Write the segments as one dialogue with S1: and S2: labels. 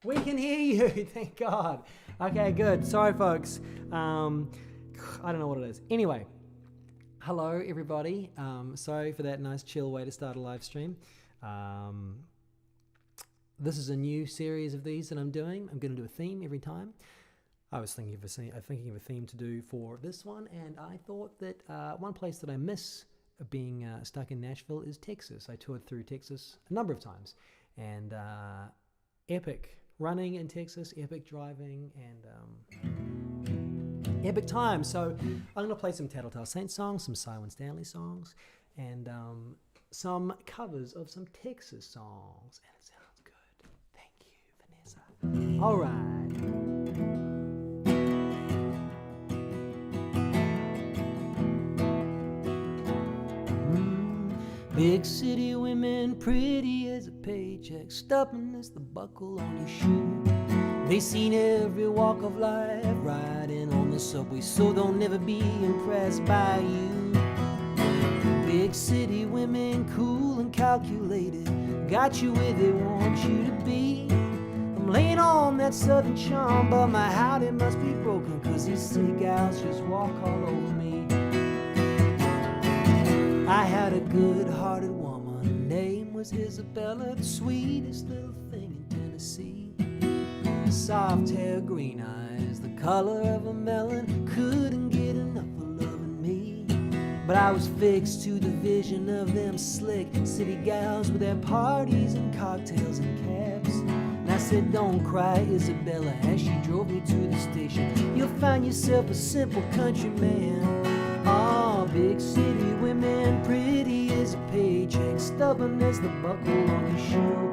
S1: We can hear you, thank God. Okay, good. Sorry, folks. I don't know what it is. Anyway, hello, everybody. Sorry for that nice chill way to start a live stream. This is a new series of these that I'm doing. I'm going to do a theme every time. I was thinking of a theme to do for this one, and I thought that one place that I miss being stuck in Nashville is Texas. I toured through Texas a number of times, and epic running in Texas, epic driving, and epic time. So I'm going to play some Tattletale Saints songs, some Winstanley songs, and some covers of some Texas songs. And it sounds good. Thank you, Vanessa. All right. Big city women, pretty as a paycheck, stubborn as the buckle on your shoe. They seen every walk of life, riding on the subway, so they'll never be impressed by you. Big city women, cool and calculated, got you where they want you to be. I'm laying on that southern charm, but my heart it must be broken, 'cause these city gals just walk all over me. I had a good-hearted woman, her name was Isabella, the sweetest little thing in Tennessee. Soft hair, green eyes, the color of a melon, couldn't get enough of loving me. But I was fixed to the vision of them slick city gals with their parties and cocktails and cabs. And I said, don't cry, Isabella, as she drove me to the station. You'll find yourself a simple country man. Oh, big city women, pretty as a paycheck, stubborn as the buckle on your shoe.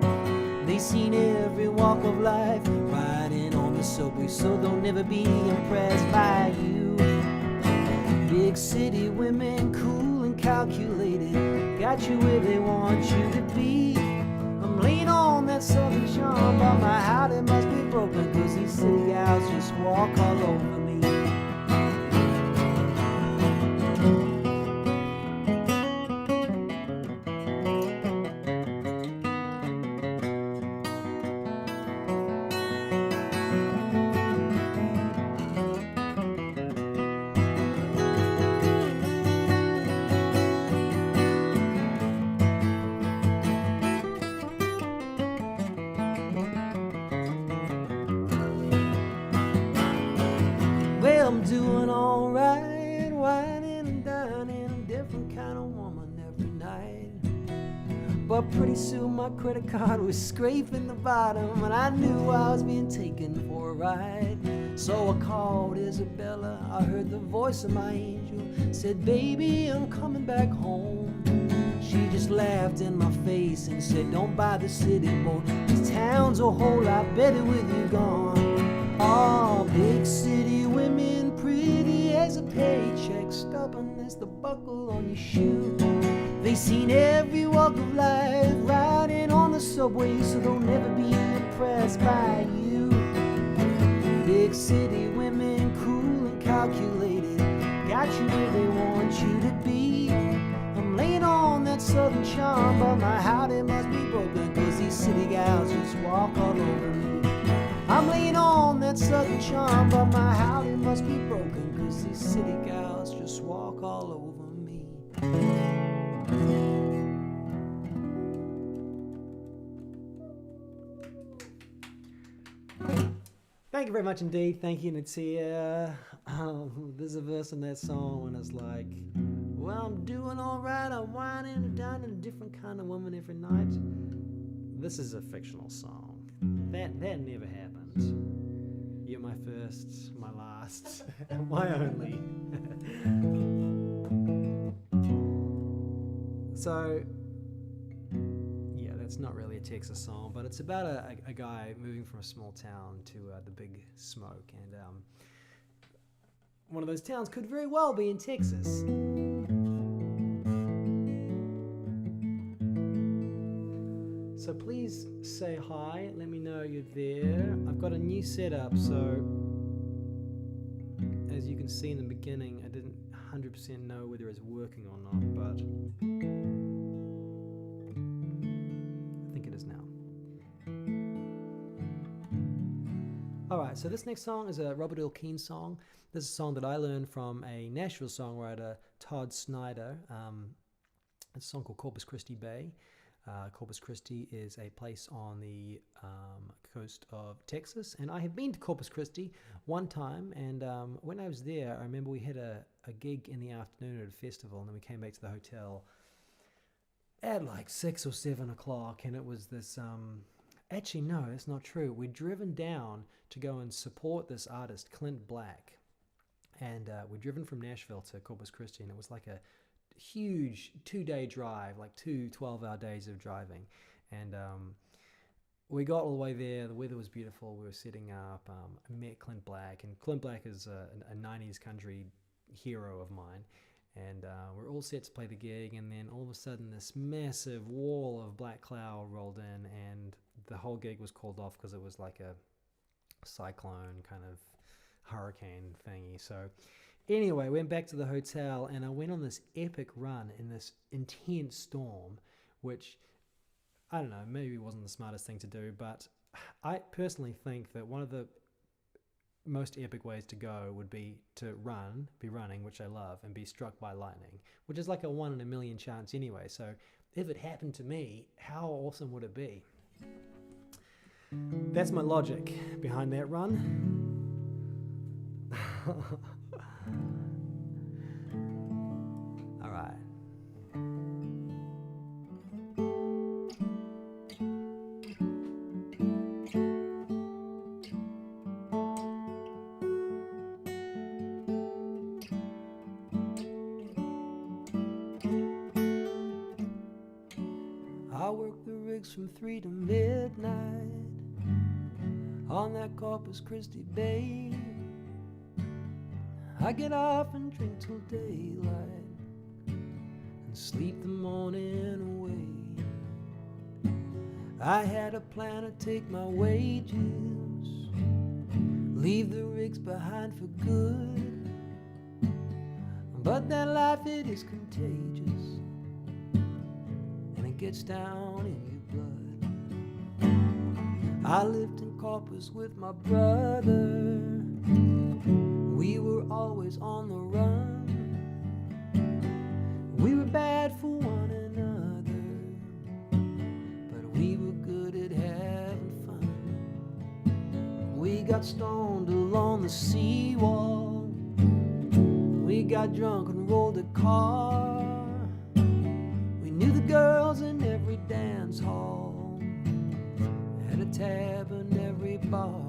S1: They seen every walk of life, riding on the subway, so they'll never be impressed by you. Big city women, cool and calculated, got you where they want you to be. I'm laying on that southern charm, but my heart it must be broken, 'cause these city gals just walk all over me. I'm doing alright, whining and dining, a different kind of woman every night. But pretty soon my credit card was scraping the bottom, and I knew I was being taken for a ride. So I called Isabella, I heard the voice of my angel, said, baby, I'm coming back home. She just laughed in my face and said, don't buy the city boat, this town's a whole lot better with you gone. Oh, big city women, pretty as a paycheck, stubborn as the buckle on your shoe. They seen every walk of life, riding on the subway, so they'll never be impressed by you. Big city women, cool and calculated, got you where they want you to be. I'm laying on that southern charm, but my heart it must be broken, 'cause these city gals just walk all over me. I'm laying on that southern charm, but my heart it must be broken, 'cause these city gals just walk all over me. Thank you very much indeed. Thank you, Natia. There's a verse in that song when it's like, well, I'm doing alright, I'm whining and dining, a different kind of woman every night. This is a fictional song. That never happened. You're my first, my last, my only. So, yeah, that's not really a Texas song, but it's about a guy moving from a small town to the big smoke, and one of those towns could very well be in Texas. So please say hi, let me know you're there. I've got a new setup, so as you can see in the beginning, I didn't 100% know whether it's working or not, but I think it is now. All right, so this next song is a Robert Earl Keen song. This is a song that I learned from a Nashville songwriter, Todd Snyder. It's a song called Corpus Christi Bay. Corpus Christi is a place on the coast of Texas, and I have been to Corpus Christi one time, and when I was there, I remember we had a gig in the afternoon at a festival, and then we came back to the hotel at like 6 or 7 o'clock, and it was this... Actually, no, that's not true. We'd driven down to go and support this artist, Clint Black, and we'd driven from Nashville to Corpus Christi, and it was like a huge 2-day drive, like 2 12-hour days of driving. And we got all the way there. The weather was beautiful. We were setting up. I met Clint Black, and Clint Black is a 90s country hero of mine. And we're all set to play the gig, and then all of a sudden this massive wall of black cloud rolled in, and the whole gig was called off because it was like a cyclone kind of hurricane thingy. So anyway, went back to the hotel, and I went on this epic run in this intense storm, which, I don't know, maybe wasn't the smartest thing to do, but I personally think that one of the most epic ways to go would be to be running, which I love, and be struck by lightning, which is like a 1 in a million chance anyway. So if it happened to me, how awesome would it be? That's my logic behind that run. All right. I work the rigs from 3 to midnight on that Corpus Christi Bay. I get off and drink till daylight and sleep the morning away. I had a plan to take my wages, leave the rigs behind for good, but that life, it is contagious, and it gets down in your blood. I lived in Corpus with my brother. We were always on the run. We were bad for one another, but we were good at having fun. We got stoned along the seawall. We got drunk and rolled a car. We knew the girls in every dance hall, had a tab in every bar.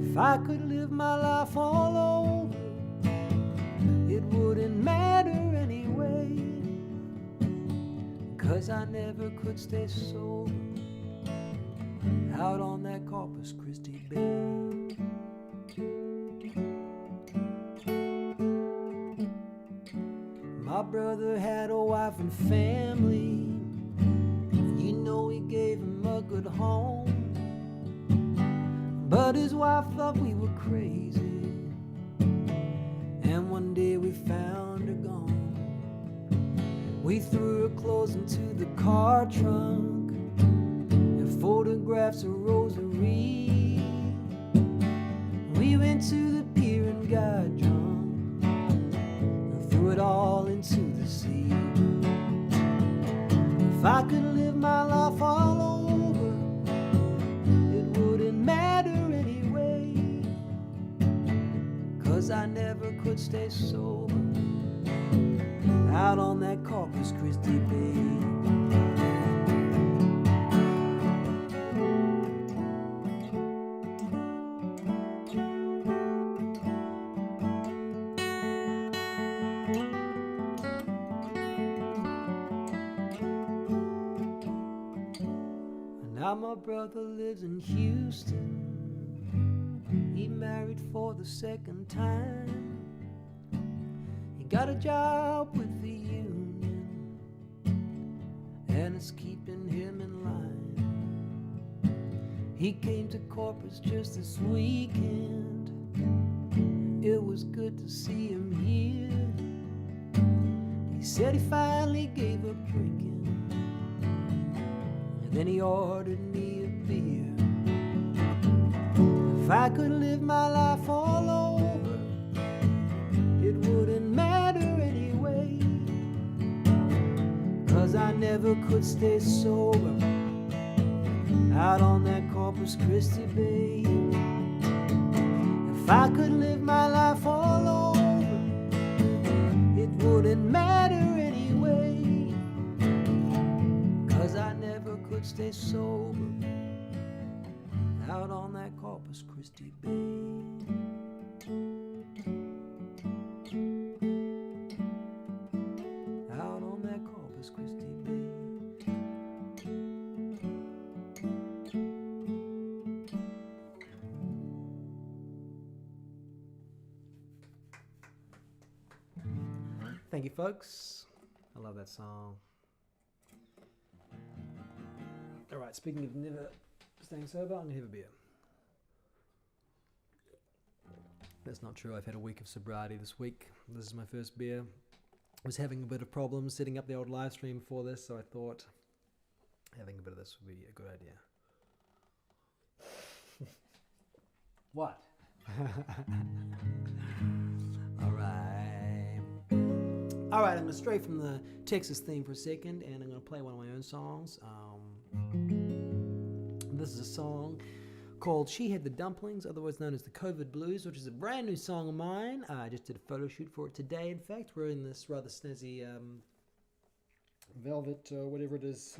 S1: If I could live my life all over, it wouldn't matter anyway, 'cause I never could stay sober out on that Corpus Christi Bay. My brother had a wife and family, and you know he gave him a good home. But his wife thought we were crazy, and one day we found her gone. We threw her clothes into the car trunk and photographs of Rosary. We went to the pier and got drunk and threw it all into the sea. If I could live my life all over, it wouldn't matter anyway, 'cause I never could stay sober out on that Corpus Christi Bay. Now my brother lives in Houston. He married for the second time. He got a job with the union, and it's keeping him in line. He came to Corpus just this weekend. It was good to see him here. He said he finally gave up drinking, and then he ordered me a beer. If I could live my life all over, it wouldn't matter anyway, 'cause I never could stay sober out on that Corpus Christi Bay. If I could live my life all over, it wouldn't matter anyway, 'cause I never could stay sober out on that Corpus Christi Bay. Out on that Corpus Christi Bay. Thank you, folks. I love that song. All right, speaking of never staying sober, I'm going to have a beer. That's not true. I've had a week of sobriety this week. This is my first beer. I was having a bit of problems setting up the old live stream for this, so I thought having a bit of this would be a good idea. What? All right, I'm going to stray from the Texas theme for a second, and I'm going to play one of my own songs. This is a song called She Hit the Dumplings, otherwise known as the COVID Blues, which is a brand new song of mine. I just did a photo shoot for it today. In fact, we're in this rather snazzy velvet, whatever it is,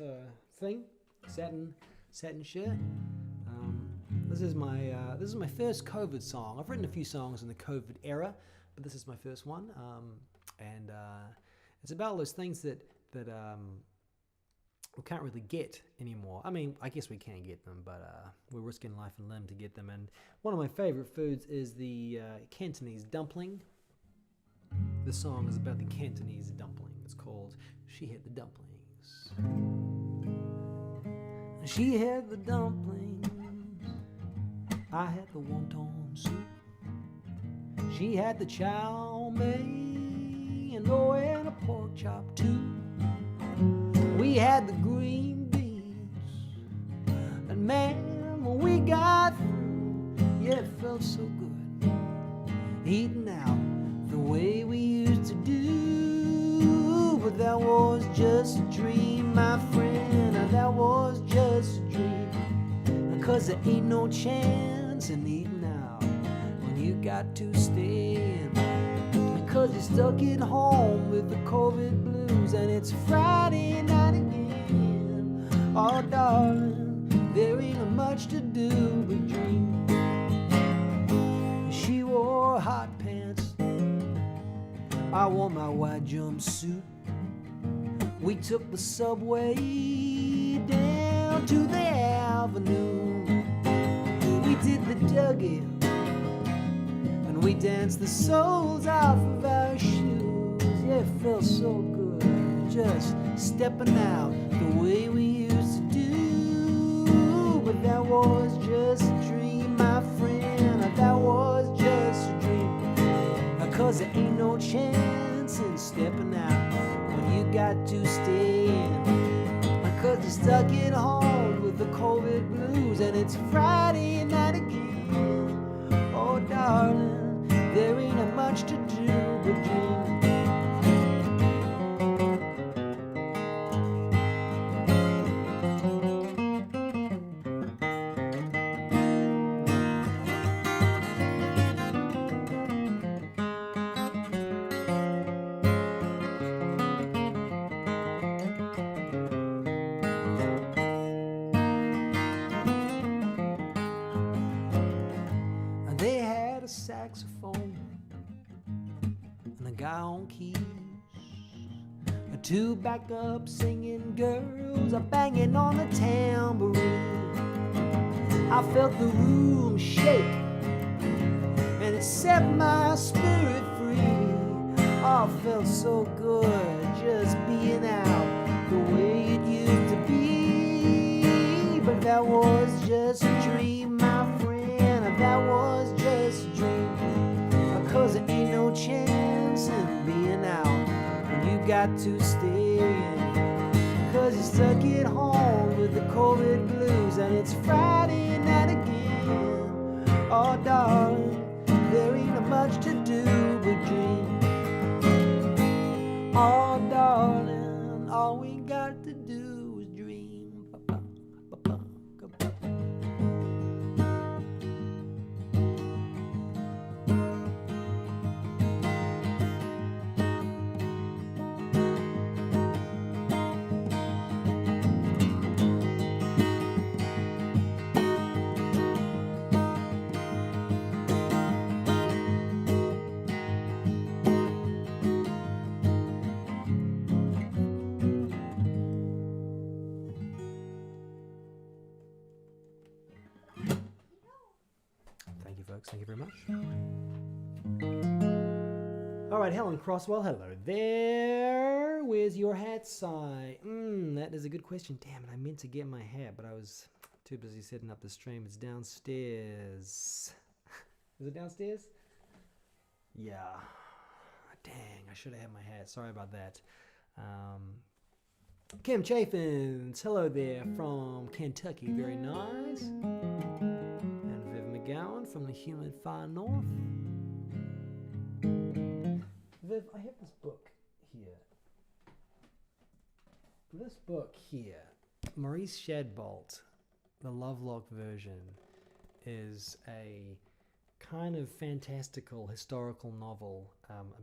S1: thing, satin shirt. This is my first COVID song. I've written a few songs in the COVID era, but this is my first one. And it's about all those things that we can't really get anymore. I mean, I guess we can get them, but we're risking life and limb to get them. And one of my favorite foods is the Cantonese dumpling. This song is about the Cantonese dumpling. It's called She Hit the Dumplings. She had the dumplings, I had the wonton soup. She had the chow mein, and a pork chop too. We had the green beans, and man, when we got through, yeah, it felt so good eating out the way we used to do. But that was just a dream, my friend, and that was just a dream, because there ain't no chance in eating out when you got to stay in, because you're stuck at home with the COVID blues, and it's Friday night again. Oh darling, there ain't much to do but dream. She wore hot pants, I wore my white jumpsuit. We took the subway down to the avenue. We did the Dougie, and we danced the soles off of our shoes. Yeah, it felt so good, just stepping out the way we used to do. But that was just a dream, my friend, that was just a dream, because there ain't no chance in stepping out when you got to stay in, because you're stuck at home with the COVID blues, and it's Friday night again. Oh darling, there ain't much to do but dream. Saxophone and a guy on keys, two backup singing girls are banging on the tambourine. I felt the room shake, and it set my spirit free. Oh, it felt so good just being out the way it used to be. But that was just a dream, my friend, that was just a dream, because there ain't no chance in being out when you got to stay in, because you're stuck at home with the COVID blues, and it's Friday night again. Oh Oh, darling, there ain't much to do but dream. Oh, darling, all we got to do is dream. Thank you, folks. Thank you very much. All right, Helen Crosswell, hello there. Where's your hat, Si? That is a good question. Damn it, I meant to get my hat, but I was too busy setting up the stream. It's downstairs. Is it downstairs? Yeah. Dang, I should have had my hat. Sorry about that. Kim Chaffins, hello there from Kentucky. Very nice. And Viv McGowan from the humid far north. Viv, I have this book here. This book here, Maurice Shadbolt, the Lovelock version, is a kind of fantastical historical novel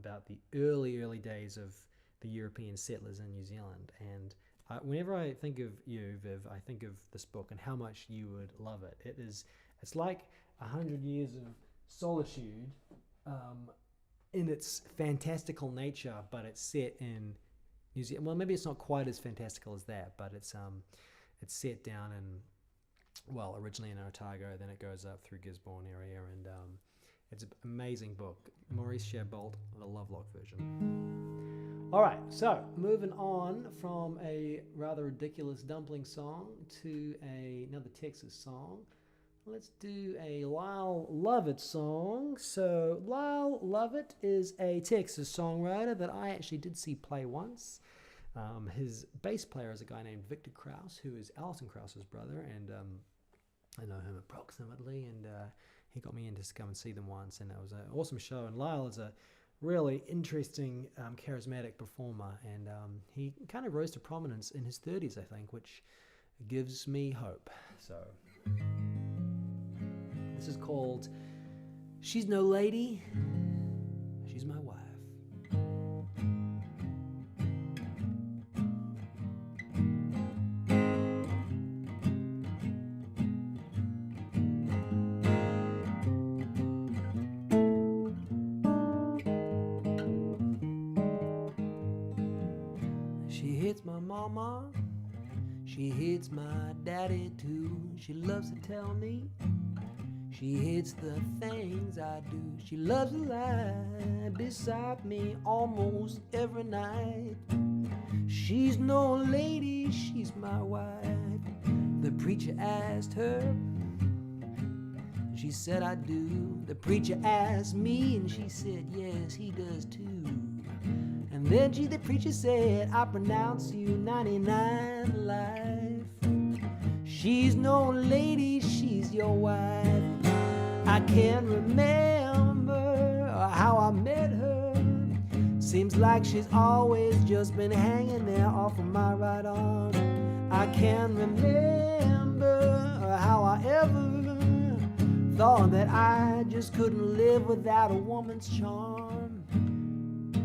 S1: about the early days of the European settlers in New Zealand. And whenever I think of you, Viv, I think of this book and how much you would love it. It's like 100 years of solitude in its fantastical nature, but it's set in New Zealand. Well, maybe it's not quite as fantastical as that, but it's set down in, well, originally in Otago, then it goes up through Gisborne area, and it's an amazing book. Maurice Shadbolt, the Lovelock version. All right, so moving on from a rather ridiculous dumpling song to another Texas song. Let's do a Lyle Lovett song. So Lyle Lovett is a Texas songwriter that I actually did see play once. His bass player is a guy named Victor Krause, who is Alison Krause's brother, and I know him approximately, and he got me in to come and see them once, and it was an awesome show. And Lyle is a really interesting, charismatic performer, and he kind of rose to prominence in his 30s, I think, which gives me hope. So this is called She's No Lady, She's My Wife. She hits my mama, she hits my daddy too. She loves to tell me she hates the things I do. She loves to lie beside me almost every night. She's no lady, she's my wife. The preacher asked her, she said I do. The preacher asked me, and she said yes, he does too. And then the preacher said, I pronounce you 99 life. She's no lady, she's your wife. I can't remember how I met her. Seems like she's always just been hanging there off of my right arm. I can't remember how I ever thought that I just couldn't live without a woman's charm.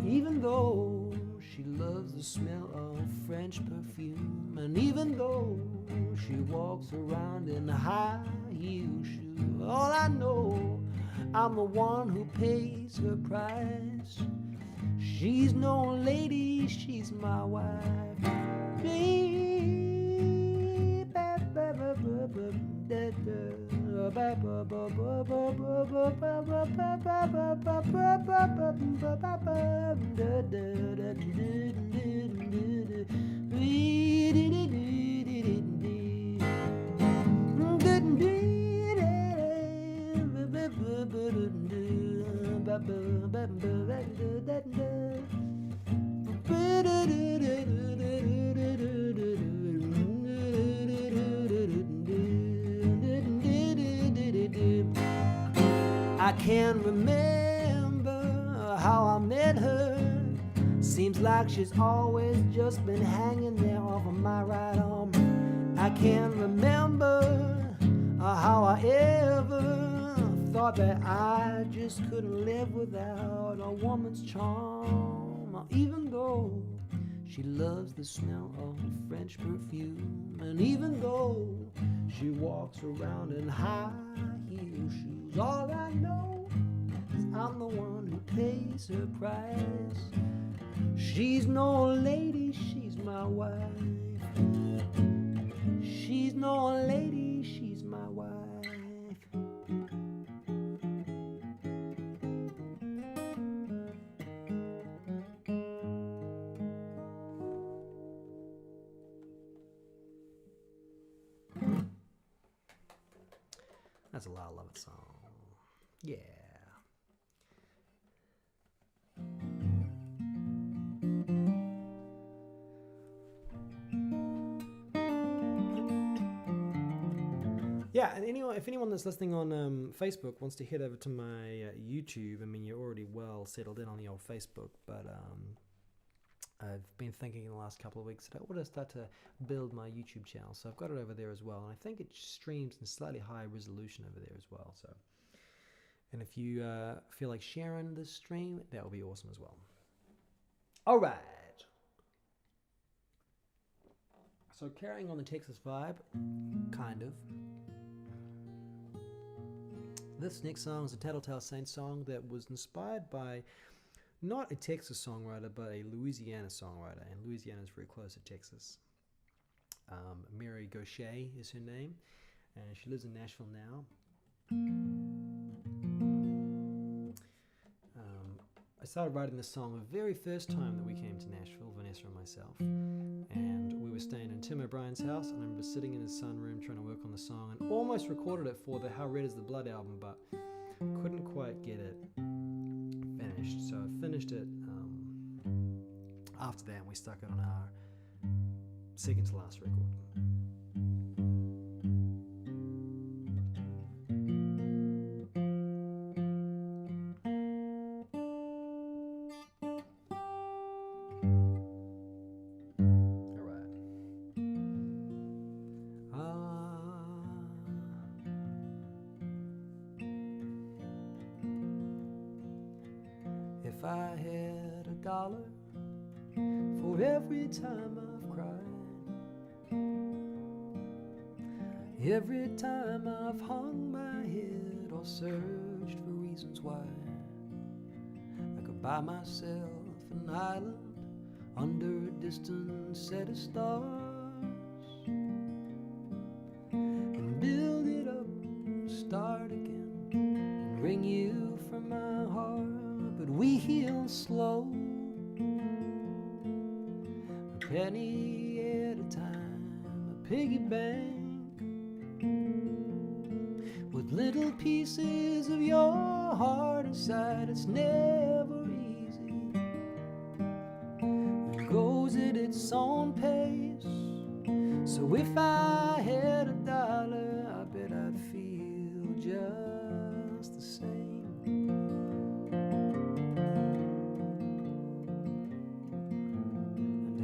S1: Even though she loves the smell of French perfume, and even though she walks around in a high-heel shoe, all I know, I'm the one who pays her price. She's no lady, she's my wife. I can't remember how I met her. Seems like she's always just been hanging there off of my right arm. I can't remember how I ever thought that I just couldn't live without a woman's charm. Even though she loves the smell of French perfume, and even though she walks around in high heel shoes, all I know is I'm the one who pays her price. She's no lady, she's my wife. She's no lady, she's my wife. That's a Lyle Lovett song. Yeah. Yeah, and if anyone that's listening on Facebook wants to head over to my YouTube, I mean, you're already well settled in on the old Facebook, but I've been thinking in the last couple of weeks that I ought to start to build my YouTube channel. So I've got it over there as well, and I think it streams in slightly higher resolution over there as well. So, and if you feel like sharing this stream, that would be awesome as well. All right. So carrying on the Texas vibe, kind of. This next song is a Tattletale Saints song that was inspired by not a Texas songwriter, but a Louisiana songwriter, and Louisiana is very close to Texas. Mary Gaucher is her name, and she lives in Nashville now. I started writing this song the very first time that we came to Nashville, Vanessa and myself, and we were staying in Tim O'Brien's house, and I remember sitting in his sunroom trying to work on the song, and almost recorded it for the How Red Is the Blood album, but couldn't quite get it finished. So I finished it after that, and we stuck it on our second to last record. If I had $1 for every time I've cried, every time I've hung my head or searched for reasons why, I could buy myself an island under a distant set of stars and build it up, start again, and bring you from my heart. But we heal slow, a penny at a time, a piggy bank with little pieces of your heart inside. It's never easy, it goes at its own pace. So if I had $1, I bet I'd feel just the same.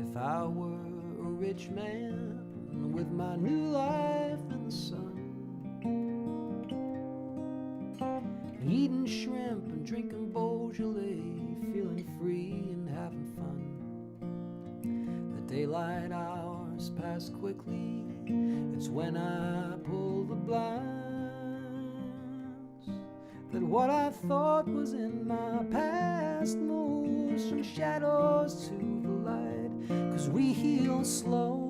S1: If I were a rich man with my new life in the sun, eating shrimp and drinking Beaujolais, feeling free and having fun, the daylight hours pass quickly. It's when I pull the blinds that what I thought was in my past moves from shadows to the light. 'Cause we heal slow,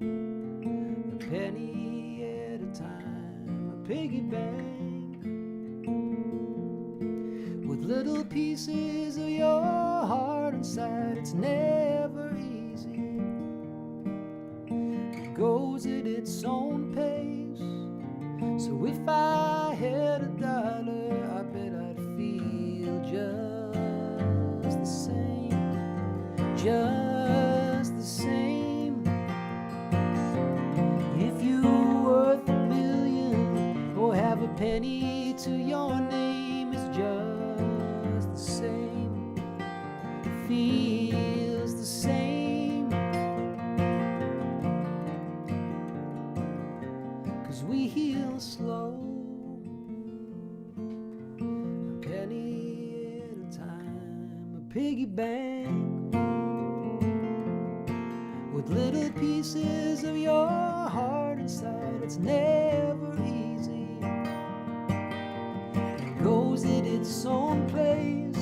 S1: a penny at a time, a piggy bank with little pieces of your heart inside. It's never easy, it goes at its own pace. So if I had $1, I bet I'd feel just the same. Just the same. If you were worth $1 million or have a penny to 'cause we heal slow, a penny at a time, a piggy bank with little pieces of your heart inside. It's never easy, it goes in its own place.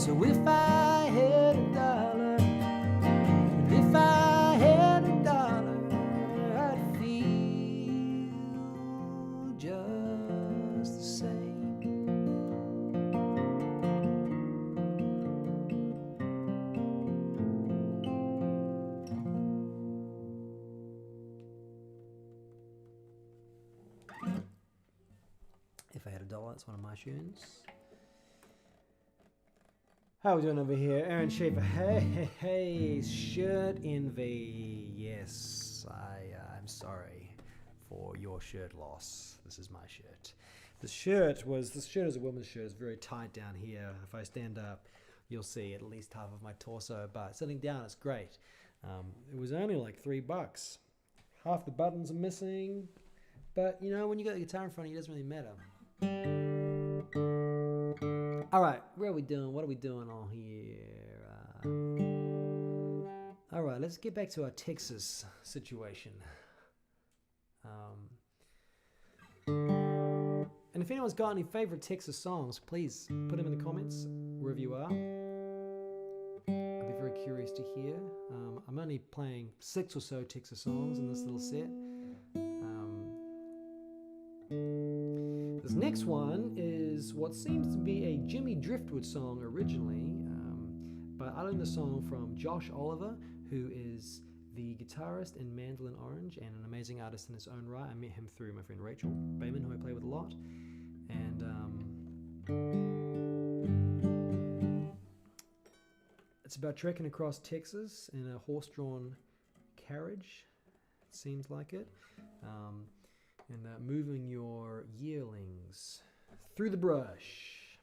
S1: So if I had a dollar, and if I had a dollar, I'd feel just the same. If I had a dollar, that's one of my tunes. How are we doing over here? Aaron Schaefer. Hey, shirt envy. Yes, I'm sorry for your shirt loss. This is my shirt. This shirt is a woman's shirt. It's very tight down here. If I stand up, you'll see at least half of my torso, but sitting down, it's great. It was only like $3. Half the buttons are missing, but you know, when you got the guitar in front of you, it doesn't really matter. All right, where are we doing? What are we doing on here? All right, let's get back to our Texas situation. And if anyone's got any favorite Texas songs, please put them in the comments wherever you are. I'd be very curious to hear. I'm only playing 6 or so Texas songs in this little set. This next one is what seems to be a Jimmy Driftwood song originally, but I learned the song from Josh Oliver, who is the guitarist in Mandolin Orange and an amazing artist in his own right. I met him through my friend Rachel Bayman, who I play with a lot. And it's about trekking across Texas in a horse-drawn carriage, it seems like it. And moving your yearlings through the brush.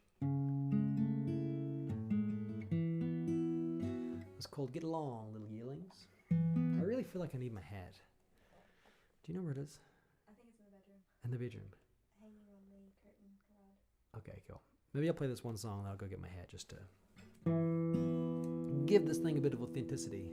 S1: It's called Get Along, Little Yearlings. I really feel like I need my hat. Do you know where it is?
S2: I think it's in the bedroom.
S1: In the bedroom?
S2: Hanging on the curtain rod.
S1: Okay, cool. Maybe I'll play this one song and I'll go get my hat just to give this thing a bit of authenticity.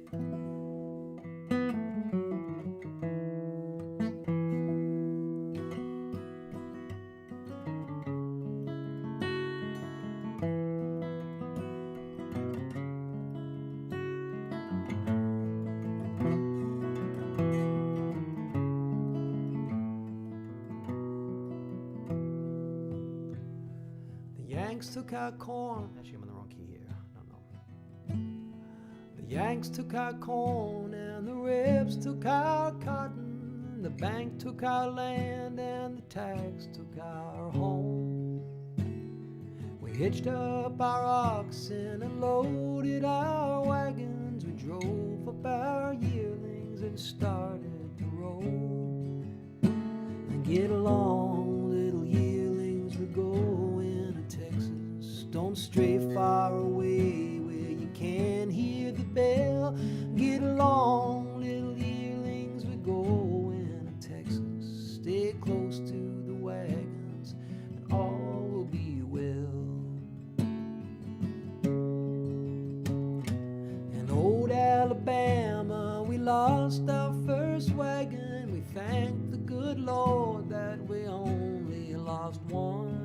S1: Took our corn. Actually, I'm in the wrong key here. No. The Yanks took our corn, and the Rebs took our cotton. The bank took our land, and the tax took our home. We hitched up our oxen and loaded our wagons. We drove up our yearlings and started to roll. And get along, little yearlings, we're going to Texas. Don't stray far away where you can't hear the bell. Get along, little yearlings, we're going to Texas. Stay close to the wagons and all will be well. In old Alabama, we lost our first wagon. We thank the good Lord that we only lost one.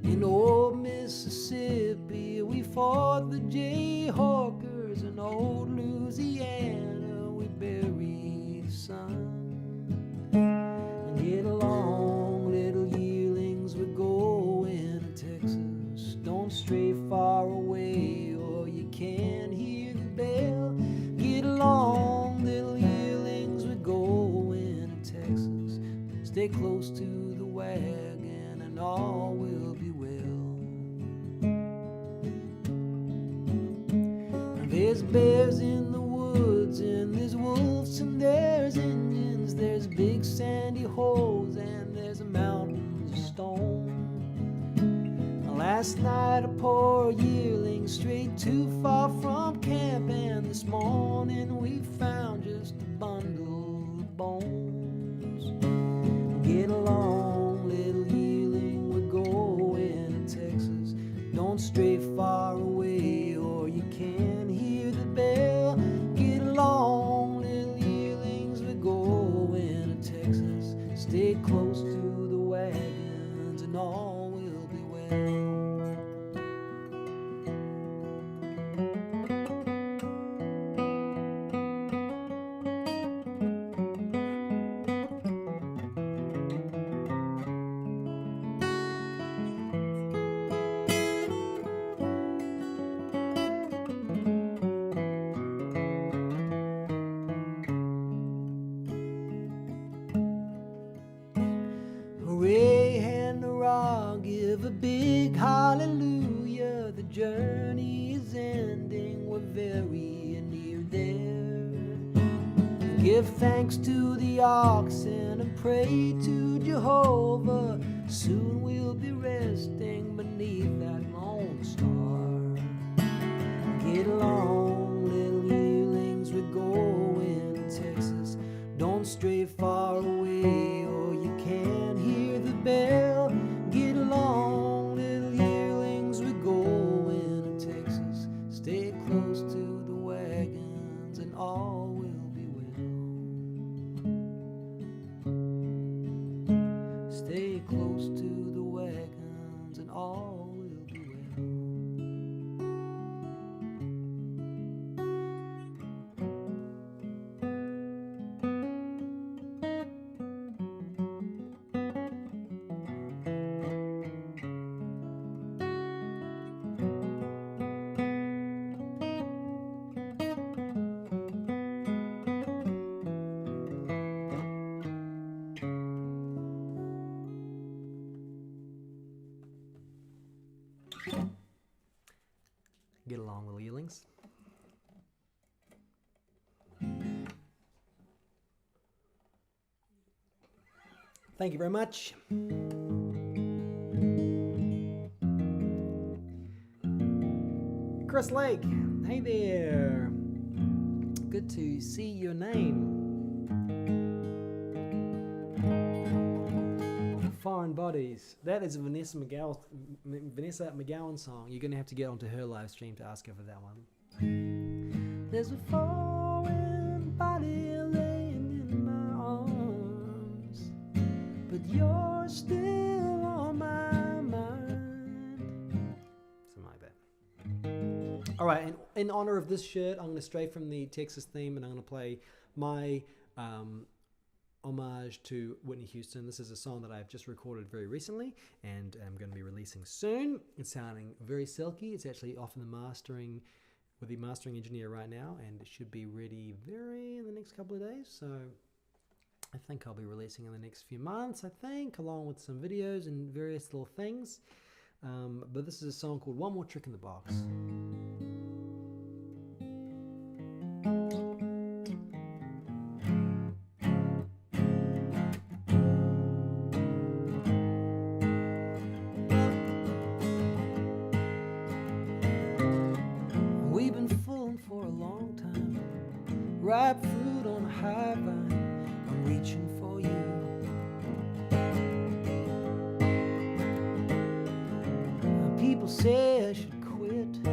S1: In old Mississippi, we fought the Jayhawkers. In old Louisiana, we buried the sun. And get along, little yearlings, we're going to Texas. Don't stray far away or you can't hear the bell. Get along, little yearlings, we're going to Texas. Stay close to the wagon and all will be well. There's bears in the woods and there's wolves and there's Indians. There's big sandy holes and there's mountains of stone. Last night a poor yearling strayed too far from camp, and this morning we found just a bundle of bones. stray far away, or you can hear the bell. Get along, little yearlings, we're going to Texas. Stay close to the wagons and all will be well. Hooray and hurrah, give a big hallelujah. The journey is ending, we're very near there. Give thanks to the oxen and pray to Jehovah. Soon we'll be resting beneath that lone star. Get along, little yearlings, we're going to Texas. Don't stray far away, or you can hear the bell. Get along, little yearlings, we're going to Texas. Stay close to the wagons and all will be well. Stay close to the wagons and all will be well. Get along, little yearlings. Thank you very much. Chris Lake, hey there. Good to see your name. Foreign Bodies. That is a Vanessa McGowan song. You're going to have to get onto her live stream to ask her for that one. There's a foreign body laying in my arms, but you're still on my mind. Something like that. All right, and in honor of this shirt, I'm going to stray from the Texas theme and I'm going to play my homage to Whitney Houston. This is a song that I've just recorded very recently and I'm going to be releasing soon. It's sounding very silky. It's actually off in the mastering with the mastering engineer right now, and it should be ready in the next couple of days. So I think I'll be releasing in the next few months, I think, along with some videos and various little things. But this is a song called One More Trick in the Box. We've been fooling for a long time, ripe fruit on a high vine, I'm reaching for you. People say I should quit,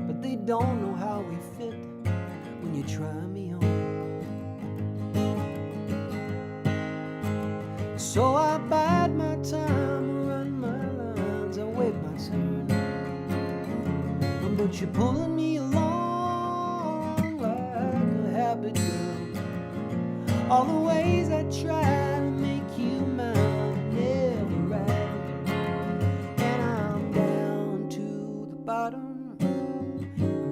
S1: but they don't know how we fit when you try me on. So I bide my time, run my lines, I wait my turn. But you're pulling me along like a happy girl. All the ways I try to make you mine never right. And I'm down to the bottom,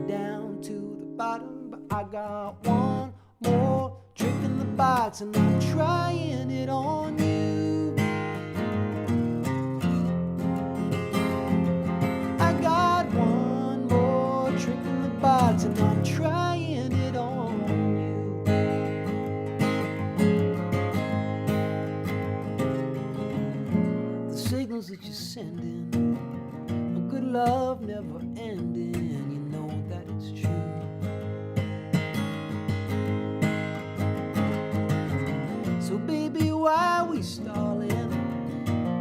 S1: down to the bottom. But I got one more trick in the box, and I'm trying it on you. I got one more trick in the box, and I'm trying it on you. The signals that you're sending, a good love never ending, you know that it's true. So baby, why we stalling?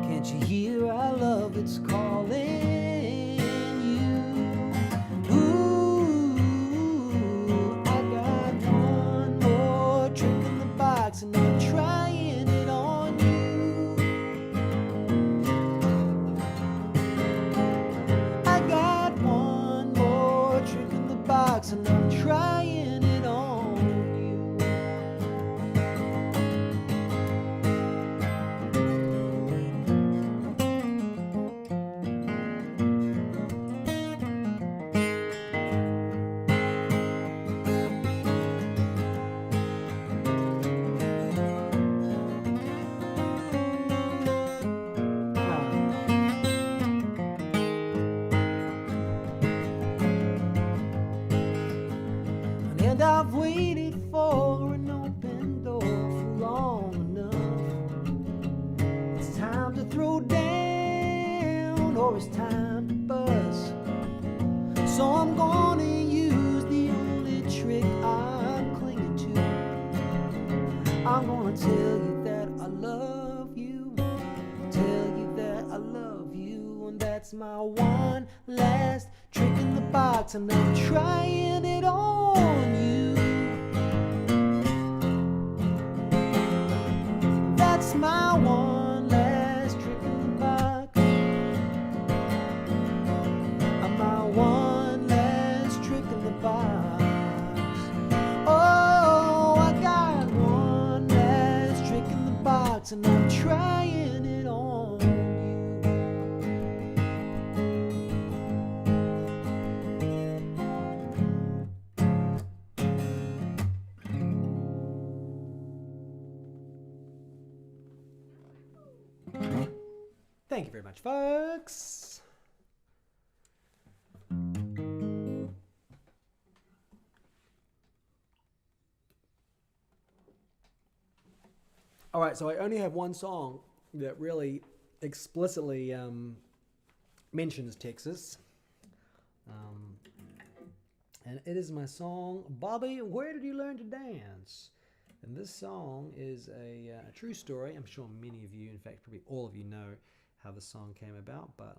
S1: Can't you hear our love, it's calling That's my one last trick in the box, and I'm trying it on you. That's my one last trick in the box. My one last trick in the box. Oh, I got one last trick in the box, and I'm trying it on you. Thank you very much, folks. All right, so I only have one song that really explicitly mentions Texas. And it is my song, Bobby, Where Did You Learn to Dance? And this song is a true story. I'm sure many of you, in fact, probably all of you know how the song came about, but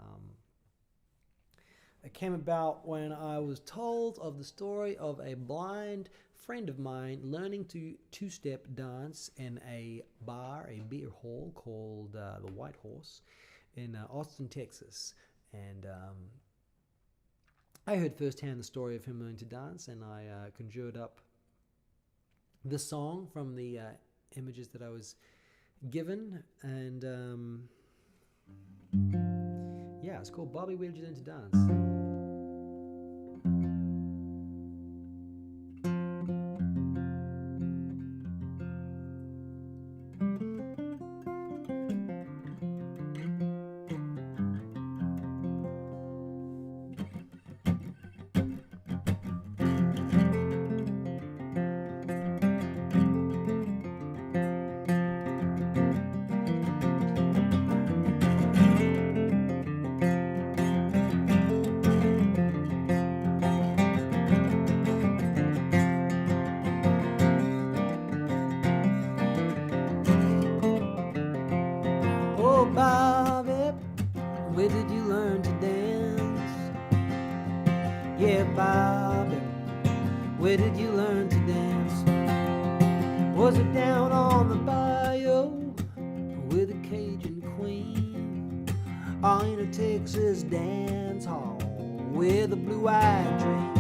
S1: it came about when I was told of the story of a blind friend of mine learning to two-step dance in a bar, a beer hall called the White Horse in Austin, Texas. And I heard firsthand the story of him learning to dance, and I conjured up this song from the images that I was given. And yeah, it's called Bobby, Where Did You Learn to Dance? Bobby, where did you learn to dance? Yeah, Bobby, where did you learn to dance? Was it down on the bayou with a Cajun queen? Or in a Texas dance hall with a blue-eyed dream?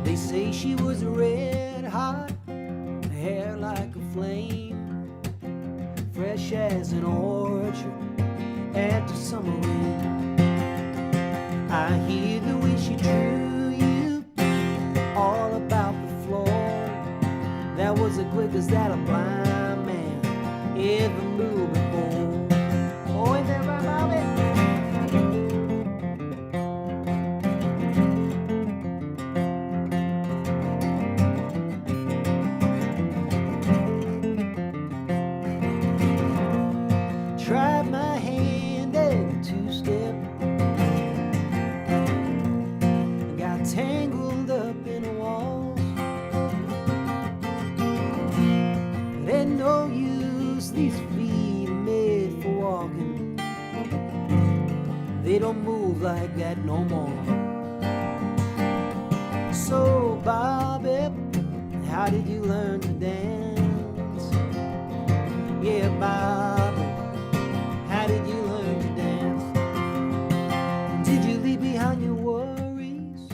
S1: They say she was red hot, hair like a flame, fresh as an orchard after summer rain. I hear the way she drew you all about the floor. That was the quickest that a blind man ever moved before. Oh, ain't that right, Bobby? Tried my hand at two-step, got tangled up in a wall. It ain't no use, these feet are made for walking. They don't move like that no more. So, Bobby, how did you learn to dance? Yeah, Bobby, how did you learn to dance? Did you leave behind your worries,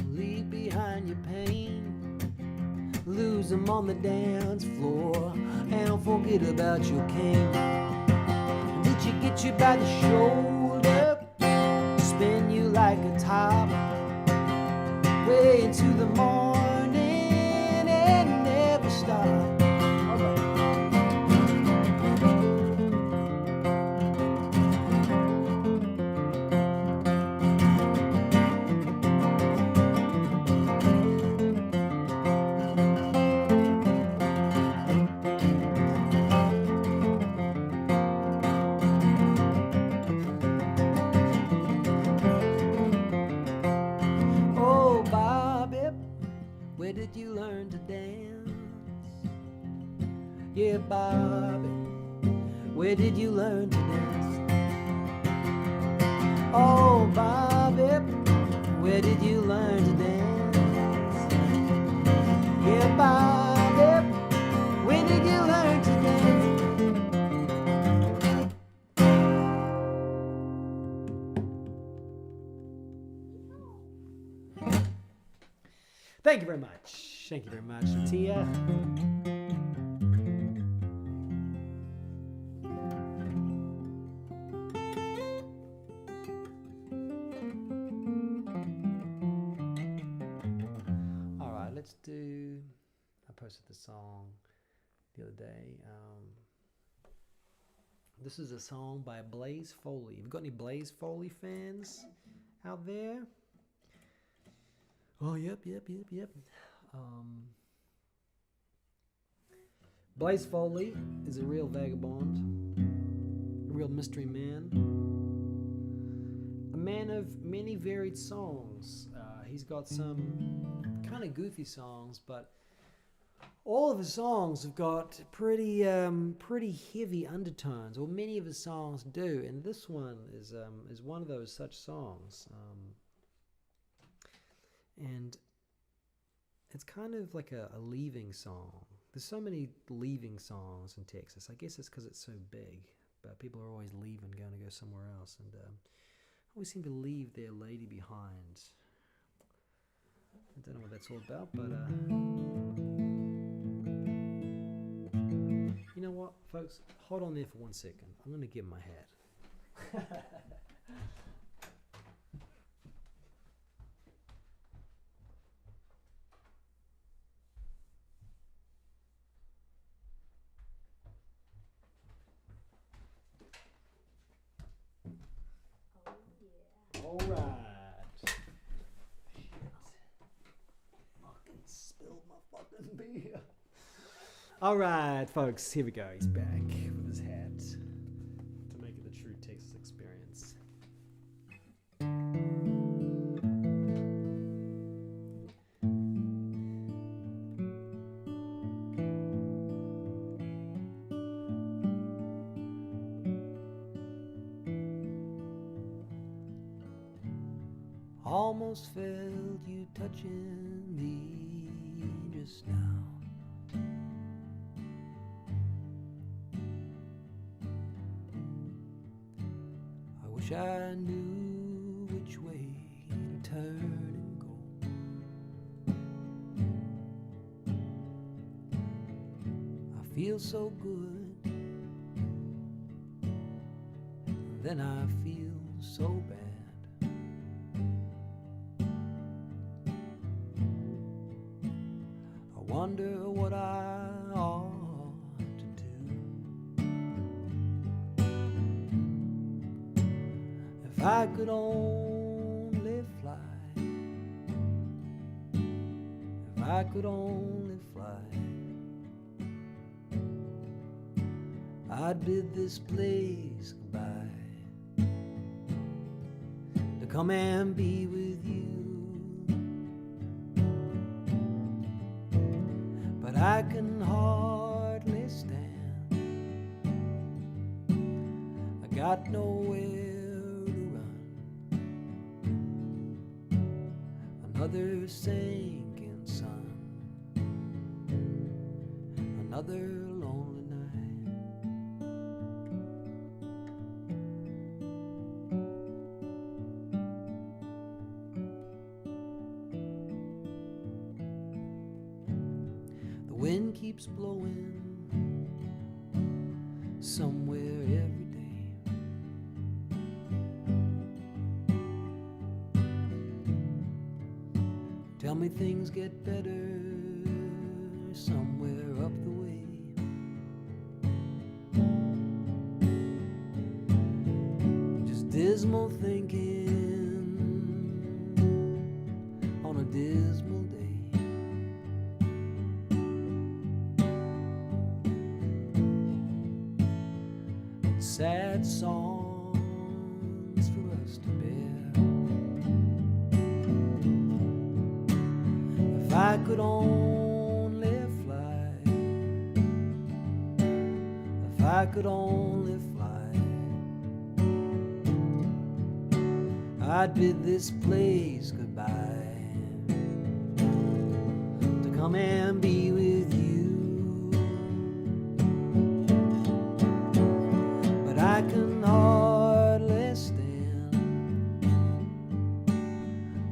S1: leave behind your pain, lose them on the dance floor, and don't forget about your cane? Did you get you by the shoulder, spin you like a top, way into the morning and never stop? Where did you learn to dance? Yeah, Bobby, where did you learn to dance? Oh, Bobby, where did you learn to dance? Yeah, Bobby, when did you learn to dance? Thank you very much. Thank you very much, Tia. All right, let's do. I posted the song the other day. This is a song by Blaze Foley. Have you got any Blaze Foley fans out there? Oh, yep. Blaze Foley is a real vagabond, a real mystery man, a man of many varied songs. He's got some kind of goofy songs, but all of his songs have got pretty heavy undertones, or many of his songs do, and this one is one of those such songs. And it's kind of like a leaving song. There's so many leaving songs in Texas. I guess it's because it's so big, but people are always leaving, going to go somewhere else, and always seem to leave their lady behind. I don't know what that's all about, but you know what, folks? Hold on there for 1 second. I'm going to get my hat. All right. Shit. Fucking spilled my fucking beer. All right, folks. Here we go. He's back with his hat to make it the true Texas experience. Almost felt you touching me just now. I wish I knew which way to turn and go. I feel so good, then I feel so bad. Wonder what I ought to do. If I could only fly, if I could only fly, I'd bid this place goodbye to come and be with you. I can hardly stand. I got nowhere to run. Another sinking sun. Another lonely night. The wind keeps blowing somewhere every day. Tell me things get better somewhere up the way. Just dismal thinking on a dismal day. Sad songs for us to bear. If I could only fly, if I could only fly, I bid this place goodbye to come and be with you. But I can hardly stand,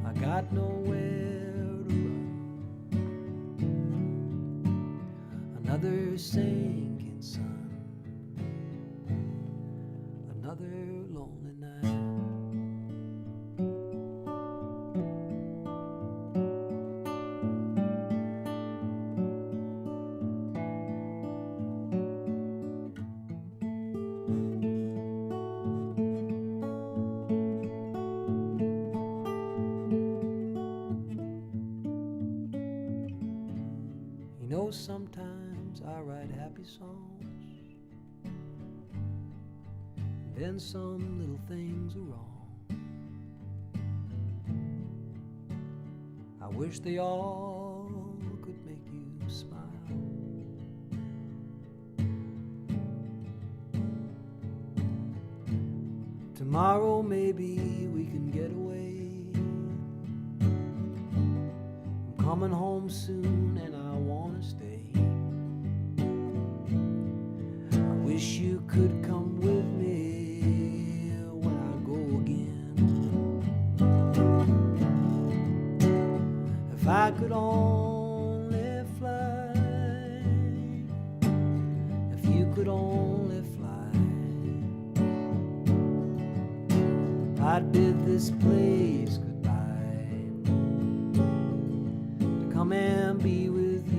S1: I got nowhere to run. Another sinking sun, another lonely night. You know, sometimes I write happy songs, then some little things are wrong. I wish they all could make you smile. Tomorrow maybe we can get away. I'm coming home soon and I wanna stay. I wish you could come with me when I go again. If I could only fly, if you could only fly, I'd bid this place goodbye to come and be with you.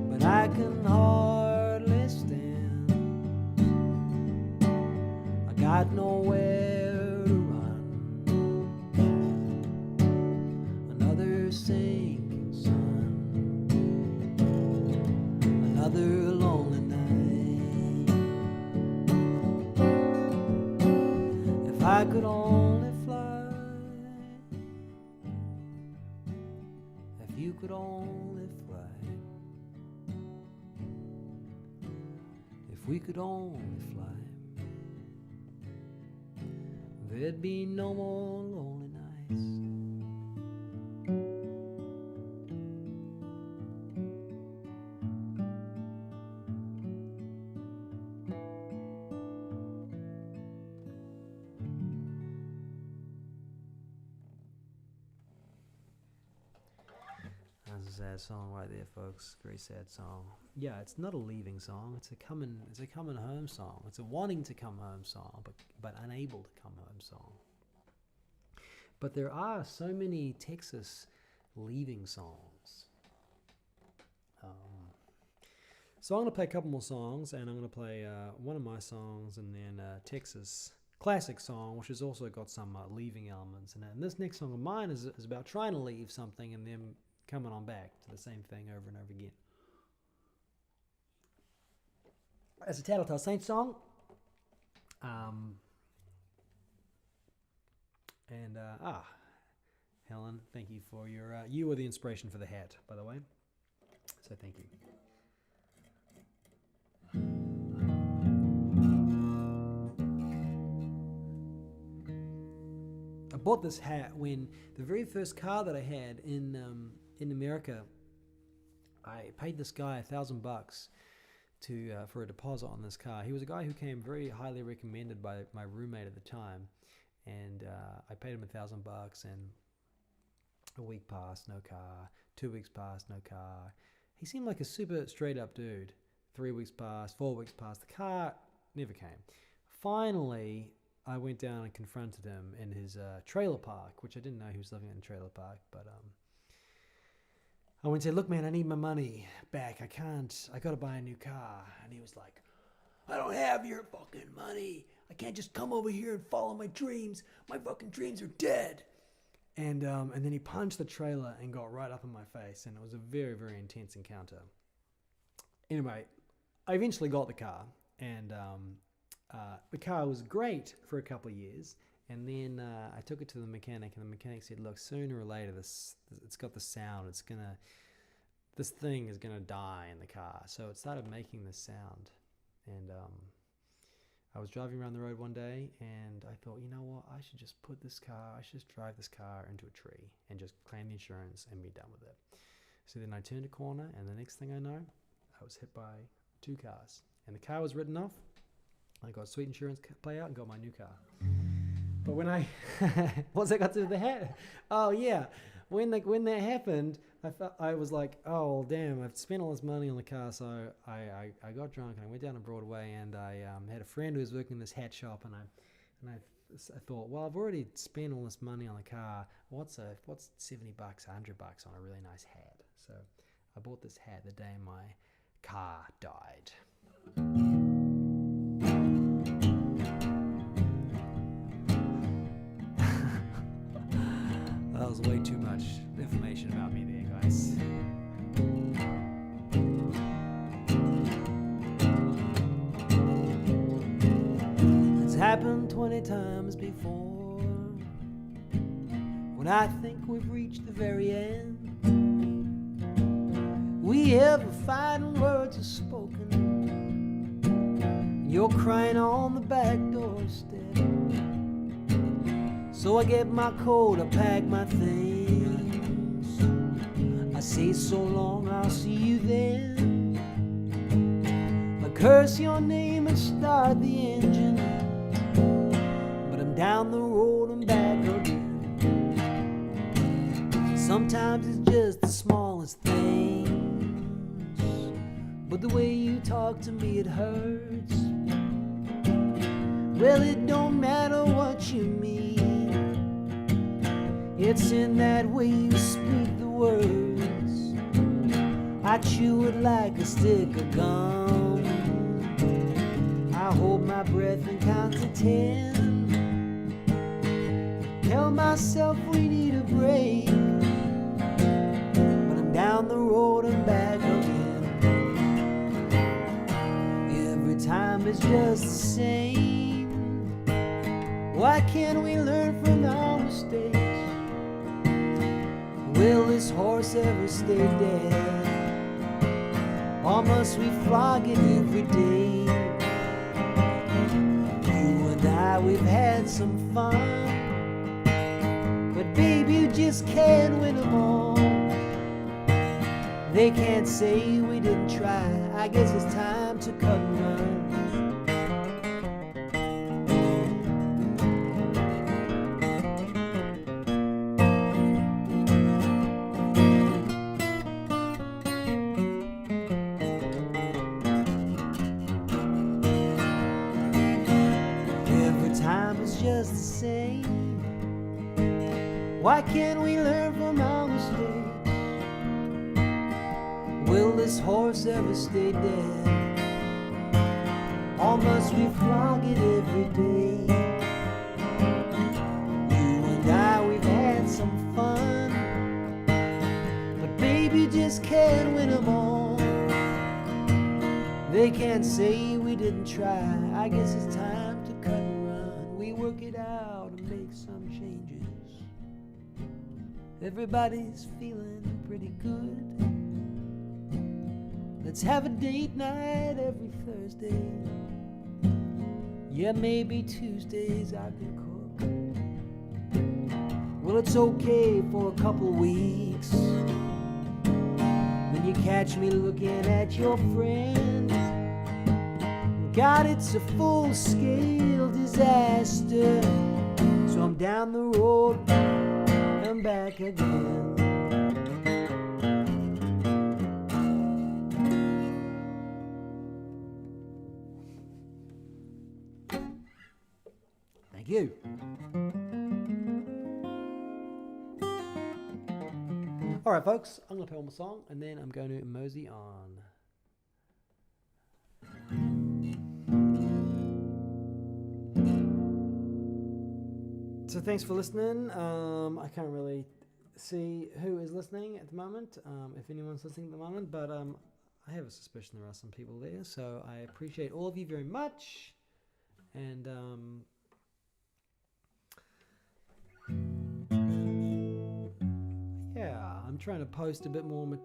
S1: But I can hardly stand, I got nowhere to run. Another sinking sun, another lonely night. If I could only fly, if you could only fly, if we could only fly, there'd be no more lonely nights. That's a sad song right there, folks. Very sad song. Yeah, it's not a leaving song. It's a coming home song. It's a wanting to come home song, but unable to come home song. But there are so many Texas leaving songs. So I'm going to play a couple more songs, and I'm going to play one of my songs, and then a Texas classic song, which has also got some leaving elements in it. And this next song of mine is about trying to leave something and then coming on back to the same thing over and over again. It's a Tattletale Saints song. Helen, thank you for your... you were the inspiration for the hat, by the way. So thank you. I bought this hat when the very first car that I had in America, I paid this guy $1,000 for a deposit on this car. He was a guy who came very highly recommended by my roommate at the time, and I paid him $1,000. And a week passed, no car. 2 weeks passed, no car. He seemed like a super straight up dude. 3 weeks passed, 4 weeks passed. The car never came. Finally, I went down and confronted him in his trailer park, which I didn't know he was living in a trailer park, but I went and said, look, man, I need my money back. I got to buy a new car. And he was like, I don't have your fucking money. I can't just come over here and follow my dreams. My fucking dreams are dead. And then he punched the trailer and got right up in my face. And it was a very, very intense encounter. Anyway, I eventually got the car. And the car was great for a couple of years. And then I took it to the mechanic. And the mechanic said, look, sooner or later, it's got the sound. This thing is going to die in the car. So it started making this sound. And I was driving around the road one day and I thought, you know what, I should just drive this car into a tree and just claim the insurance and be done with it. So then I turned a corner and the next thing I know, I was hit by 2 cars. And the car was written off. I got a sweet insurance payout and got my new car. But when what's that got to do with the hat? Oh yeah, when that happened, I was like, oh damn, I've spent all this money on the car. So I got drunk and I went down to Broadway and I had a friend who was working in this hat shop and I thought, well, I've already spent all this money on the car. What's $70, $100 on a really nice hat? So I bought this hat the day my car died. That was way too much information about me there, guys. It's happened 20 times before. When I think we've reached the very end, we have a fight and words are spoken. You're crying on the back doorstep. So I get my coat, I pack my things. I say so long, I'll see you then. I curse your name and start the engine, but I'm down the road and back again. Sometimes it's just the smallest things, but the way you talk to me, it hurts. Well, it don't matter what you mean, it's in that way you speak the words. I chew it like a stick of gum. I hold my breath and count to 10. Tell myself we need a break, but I'm down the road and back again. Every time it's just the same. Why can't we learn from our mistakes? Will this horse ever stay dead? Or must we flog it every day? You and I, we've had some fun, but babe, you just can't win them all. They can't say we didn't try. I guess it's time to cut and run. Just the same. Why can't we learn from our mistakes? Will this horse ever stay dead? Or must we flog it every day? You and I, we've had some fun, but baby, you just can't win them all. They can't say we didn't try. I guess it's time to cut and run. We work it out and make some changes. Everybody's feeling pretty good. Let's have a date night every Thursday. Yeah, maybe Tuesdays I can cook. Well, it's okay for a couple weeks. When you catch me looking at your friend, God, it's a full-scale disaster. So I'm down the road and back again. Thank you. All right, folks, I'm going to play one more song and then I'm going to mosey on. So thanks for listening. I can't really see who is listening at the moment, if anyone's listening at the moment, but I have a suspicion there are some people there, so I appreciate all of you very much. And yeah, I'm trying to post a bit more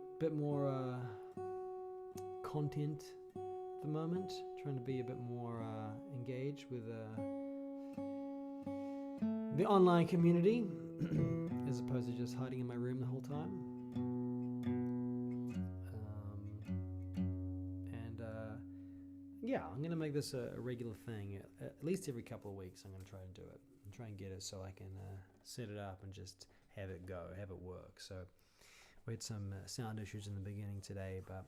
S1: content at the moment, trying to be a bit more engaged with the online community as opposed to just hiding in my room the whole time. Yeah, I'm going to make this a regular thing. At least every couple of weeks I'm going to try and do it and try and get it so I can set it up and just have it go, have it work. So we had some sound issues in the beginning today, but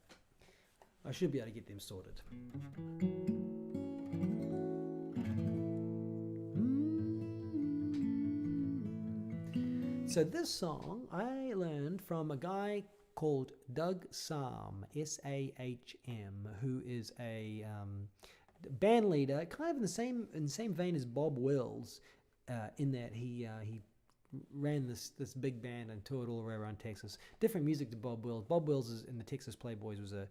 S1: I should be able to get them sorted. So this song I learned from a guy called Doug Sahm, S-A-H-M, who is a band leader, kind of in the same vein as Bob Wills, in that he ran this big band and toured all the way around Texas. Different music to Bob Wills. Bob Wills is in the Texas Playboys was a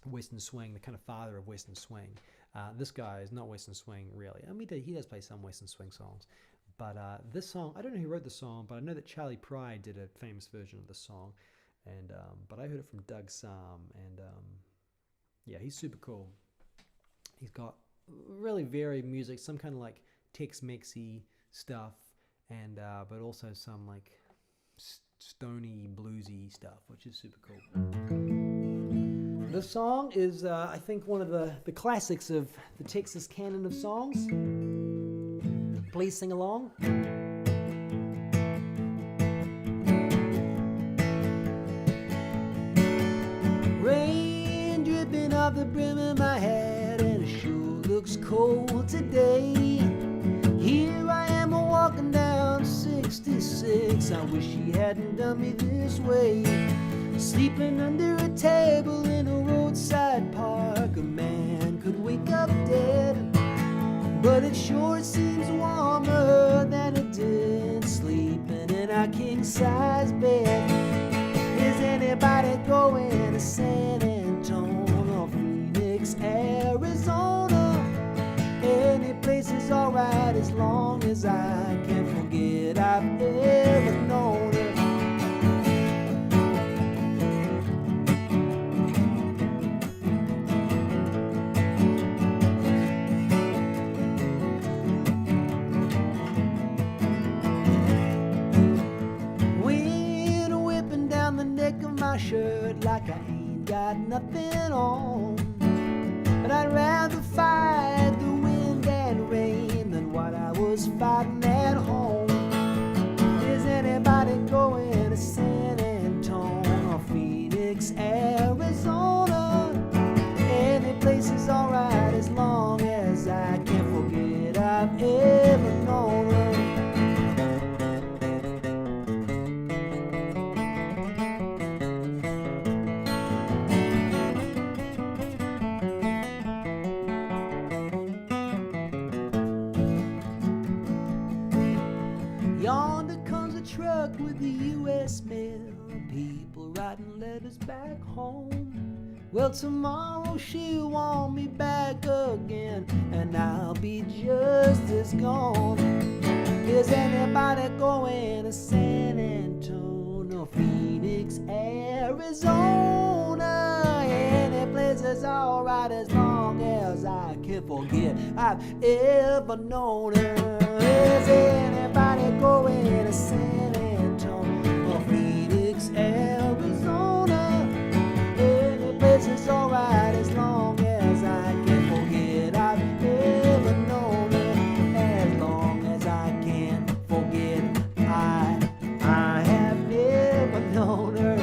S1: Western swing, the kind of father of Western swing. This guy is not Western swing really. I mean, he does play some Western swing songs. But this song, I don't know who wrote the song, but I know that Charlie Pride did a famous version of the song. And but I heard it from Doug Sahm, and yeah, he's super cool. He's got really varied music, some kind of like Tex-Mexy stuff, and but also some like stony bluesy stuff, which is super cool. This song is, I think, one of the classics of the Texas canon of songs. Please sing along. Rain dripping off the brim of my hat, and it sure looks cold today. Here I am walking down 66. I wish she hadn't done me this way. Sleeping under a table in a roadside park. A man could wake up dead, but it sure seems warmer than it did sleeping in our king-size bed. Is anybody going to San Antonio, Phoenix, Arizona? Any place is alright as long as I can forget I've ever known her. Shirt like I ain't got nothing on, but I'd rather fight the wind and rain than what I was fighting at home. Is anybody going to San Antonio, Phoenix, Arizona? Any place is alright as long as I can't forget I've ever known her. Yonder comes a truck with the U.S. mail, people writing letters back home. Well, tomorrow she'll want me back again, and I'll be just as gone. Is anybody going to San Antonio, Phoenix, Arizona? Any place is alright as long as I can forget I've ever known her. Is anybody going to San Antonio, Phoenix, Arizona? Any place is alright as long as I can forget I've ever known her. As long as I can forget I have never known her.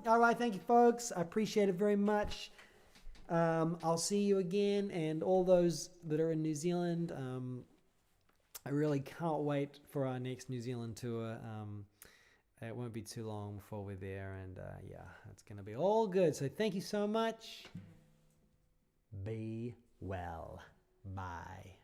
S1: All right, thank you, folks. I appreciate it very much. I'll see you again, and all those that are in New Zealand, I really can't wait for our next New Zealand tour. It won't be too long before we're there, and yeah, it's going to be all good. So thank you so much. Be well. Bye.